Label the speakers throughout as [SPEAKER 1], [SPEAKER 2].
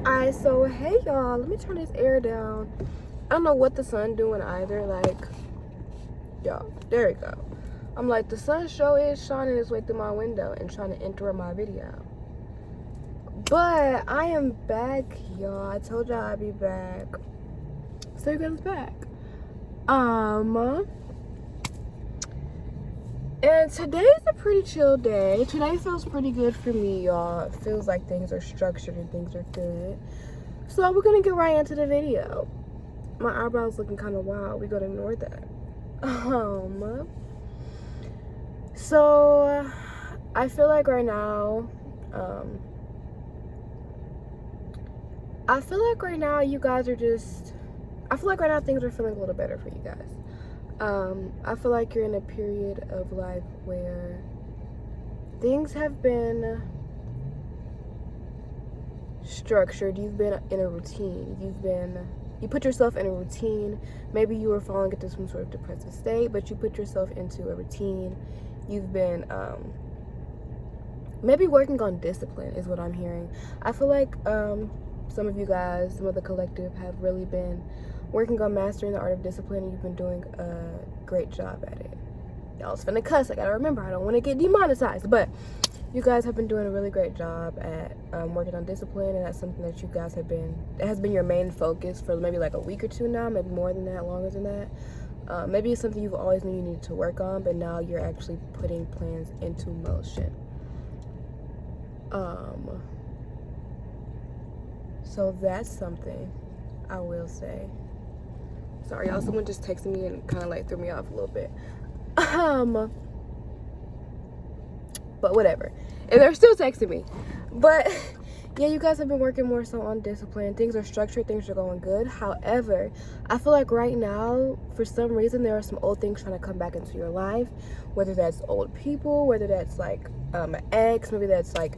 [SPEAKER 1] Alright, so hey y'all, let me turn this air down. I don't know what the sun doing either. Like, y'all, there we go. I'm like, the sun show is shining its way through my window and trying to enter my video. But I am back, y'all. I told y'all I'd be back. So you guys back. And today's a pretty chill day. Today feels pretty good for me, y'all. It feels like things are structured and things are good. So we're gonna get right into the video. My eyebrows looking kind of wild. We're gonna ignore that. So I feel like right now, you guys are just, I feel like right now things are feeling a little better for you guys. I feel like you're in a period of life where things have been structured. You've been in a routine. You put yourself in a routine. Maybe you were falling into some sort of depressive state, but you put yourself into a routine. You've been maybe working on discipline is what I'm hearing. I feel like some of you guys, some of the collective, have really been working on mastering the art of discipline, and you've been doing a great job at it. Y'all was finna cuss. I gotta remember, I don't want to get demonetized, but you guys have been doing a really great job at working on discipline, and that's something that you guys have been, it has been your main focus for maybe like a week or two now, maybe more than that, longer than that. Maybe it's something you've always knew you needed to work on, but now you're actually putting plans into motion. So that's something I will say. Sorry, y'all, someone just texted me and kind of like threw me off a little bit. But whatever. And they're still texting me. But yeah, you guys have been working more so on discipline. Things are structured, things are going good. However, I feel like right now, for some reason, there are some old things trying to come back into your life. Whether that's old people, whether that's like an ex, maybe that's like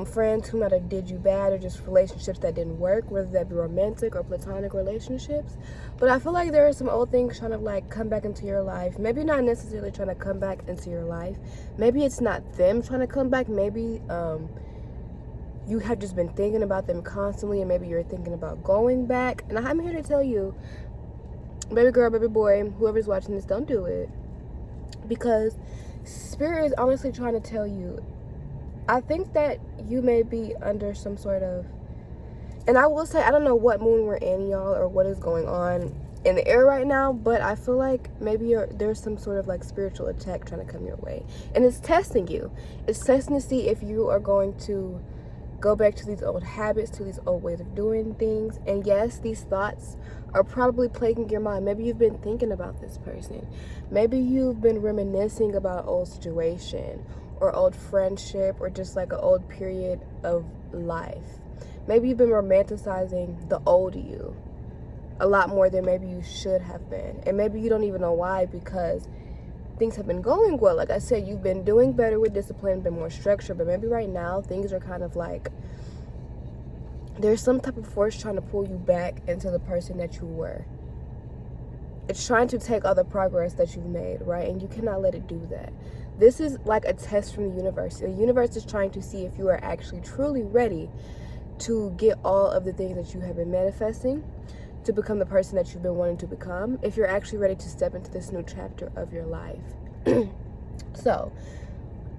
[SPEAKER 1] friends who might have did you bad, or just relationships that didn't work, whether that be romantic or platonic relationships. But I feel like there are some old things trying to like come back into your life. Maybe not necessarily trying to come back into your life. Maybe it's not them trying to come back. Maybe you have just been thinking about them constantly, and maybe you're thinking about going back. And I'm here to tell you, baby girl, baby boy, whoever's watching this, don't do it. Because Spirit is honestly trying to tell you, I think that you may be under some sort of, and I will say, I don't know what moon we're in, y'all, or what is going on in the air right now, but I feel like maybe there's some sort of like spiritual attack trying to come your way. And it's testing you. It's testing to see if you are going to go back to these old habits, to these old ways of doing things. And yes, these thoughts are probably plaguing your mind. Maybe you've been thinking about this person. Maybe you've been reminiscing about an old situation or old friendship, or just like an old period of life. Maybe you've been romanticizing the old you a lot more than maybe you should have been. And maybe you don't even know why, because things have been going well. Like I said, you've been doing better with discipline, been more structured, but maybe right now things are kind of like, there's some type of force trying to pull you back into the person that you were. It's trying to take all the progress that you've made, right? And you cannot let it do that. This is like a test from the universe. The universe is trying to see if you are actually truly ready to get all of the things that you have been manifesting, to become the person that you've been wanting to become, if you're actually ready to step into this new chapter of your life. So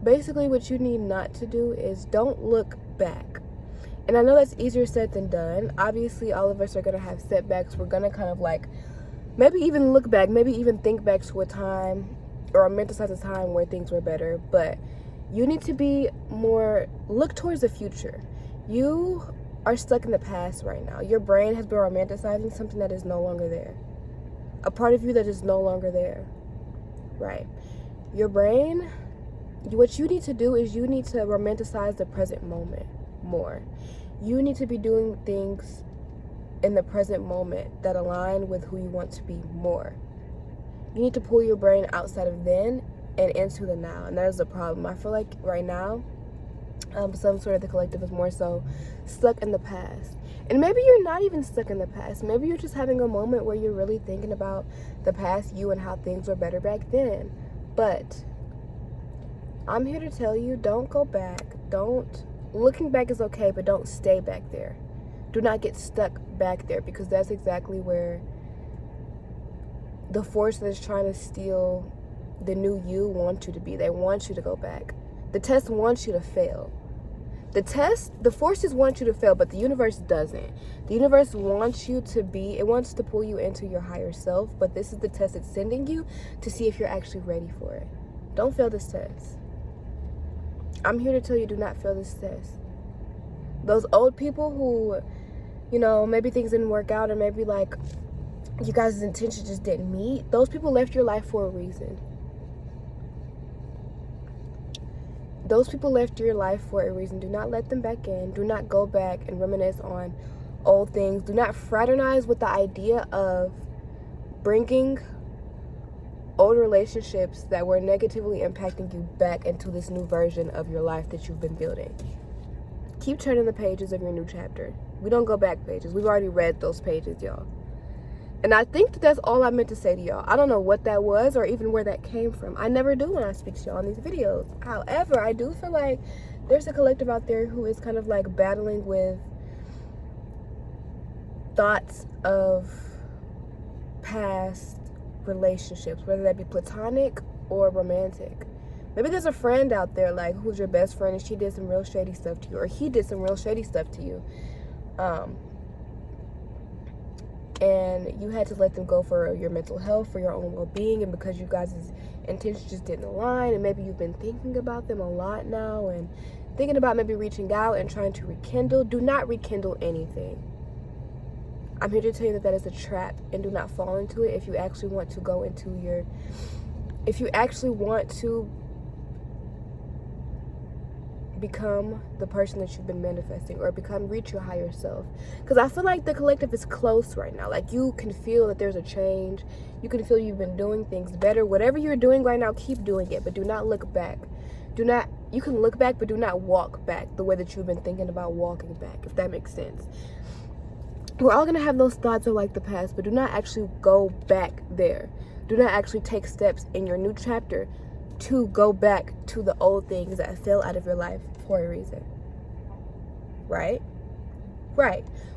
[SPEAKER 1] basically what you need not to do is don't look back. And I know that's easier said than done. Obviously, all of us are going to have setbacks. We're going to kind of like maybe even look back, maybe even think back to a time or romanticize a time where things were better. But you need to be more, look towards the future. You are stuck in the past right now. Your brain has been romanticizing something that is no longer there. A part of you that is no longer there. Right. Your brain, what you need to do is you need to romanticize the present moment more. You need to be doing things in the present moment that align with who you want to be more. You need to pull your brain outside of then and into the now. And that is the problem. I feel like right now, some sort of the collective is more so stuck in the past. And maybe you're not even stuck in the past. Maybe you're just having a moment where you're really thinking about the past you and how things were better back then. But I'm here to tell you, don't go back. Looking back is okay, but don't stay back there. Do not get stuck back there, because that's exactly where the force that is trying to steal the new you wants you to be. They want you to go back. The test wants you to fail. The forces want you to fail, but the universe doesn't. The universe wants you to be, it wants to pull you into your higher self, but this is the test it's sending you to see if you're actually ready for it. Don't fail this test. I'm here to tell you, do not fail this test. Those old people who, you know, maybe things didn't work out, or maybe like you guys' intentions just didn't meet, those people left your life for a reason. Those people left your life for a reason. Do not let them back in. Do not go back and reminisce on old things. Do not fraternize with the idea of bringing old relationships that were negatively impacting you back into this new version of your life that you've been building. Keep turning the pages of your new chapter. We don't go back pages. We've already read those pages, y'all. And I think that's all I meant to say to y'all. I don't know what that was or even where that came from. I never do when I speak to y'all in these videos. However, I do feel like there's a collective out there who is kind of like battling with thoughts of past relationships, whether that be platonic or romantic. Maybe there's a friend out there like who's your best friend and she did some real shady stuff to you, or he did some real shady stuff to you. And you had to let them go for your mental health, for your own well-being, and because you guys' intentions just didn't align, and maybe you've been thinking about them a lot now and thinking about maybe reaching out and trying to rekindle. Do not rekindle anything. I'm here to tell you that that is a trap, and do not fall into it if you actually want to go into your, if you actually want to become the person that you've been manifesting, or reach your higher self. Because I feel like the collective is close right now. Like, you can feel that there's a change. You can feel you've been doing things better. Whatever you're doing right now, keep doing it, but do not look back. You can look back, but do not walk back the way that you've been thinking about walking back, if that makes sense. We're all gonna have those thoughts of like the past, but do not actually go back there. Do not actually take steps in your new chapter to go back to the old things that fell out of your life for a reason. Right?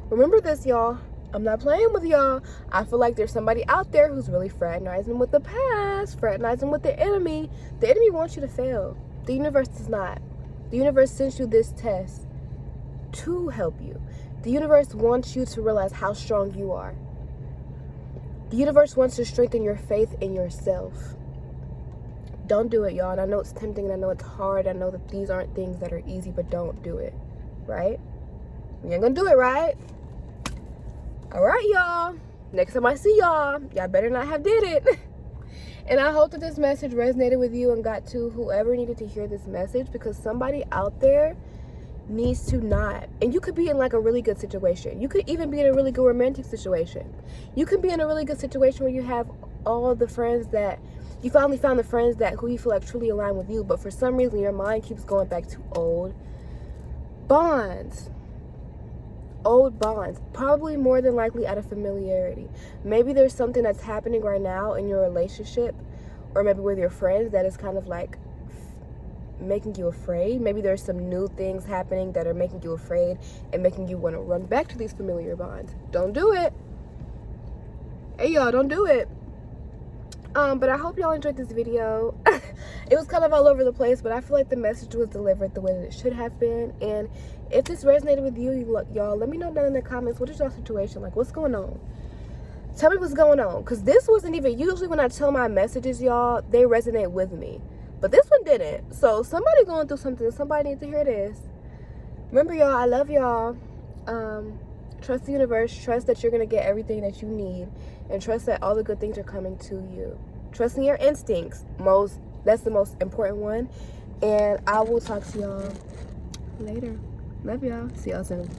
[SPEAKER 1] Remember this, y'all. I'm not playing with y'all. I feel like there's somebody out there who's really fraternizing with the past, fraternizing with the enemy. The enemy wants you to fail. The universe does not. The universe sends you this test to help you. The universe wants you to realize how strong you are. The universe wants to strengthen your faith in yourself. Don't do it, y'all. And I know it's tempting, and I know it's hard. I know that these aren't things that are easy, but don't do it. Right? You ain't gonna do it, right? All right, y'all. Next time I see y'all better not have did it. And I hope that this message resonated with you and got to whoever needed to hear this message, because somebody out there needs to not. And you could be in like a really good situation. You could even be in a really good romantic situation. You could be in a really good situation where you have all the friends that you finally found, the friends that who you feel like truly align with you, but for some reason your mind keeps going back to old bonds, probably more than likely out of familiarity. Maybe there's something that's happening right now in your relationship, or maybe with your friends, that is kind of like making you afraid. Maybe there's some new things happening that are making you afraid and making you want to run back to these familiar bonds. Don't do it. Hey, y'all, don't do it. But I hope y'all enjoyed this video. It was kind of all over the place, but I feel like the message was delivered the way that it should have been. And if this resonated with you, y'all, let me know down in the comments, what is your situation like? What's going on? Tell me what's going on, because this wasn't even, usually when I tell my messages, y'all, they resonate with me, but this one didn't. So somebody going through something, somebody needs to hear this. Remember, y'all, I love y'all. Trust the universe. Trust that you're going to get everything that you need, and trust that all the good things are coming to you. Trust in your instincts. That's the most important one. And I will talk to y'all later. Love y'all. See y'all soon.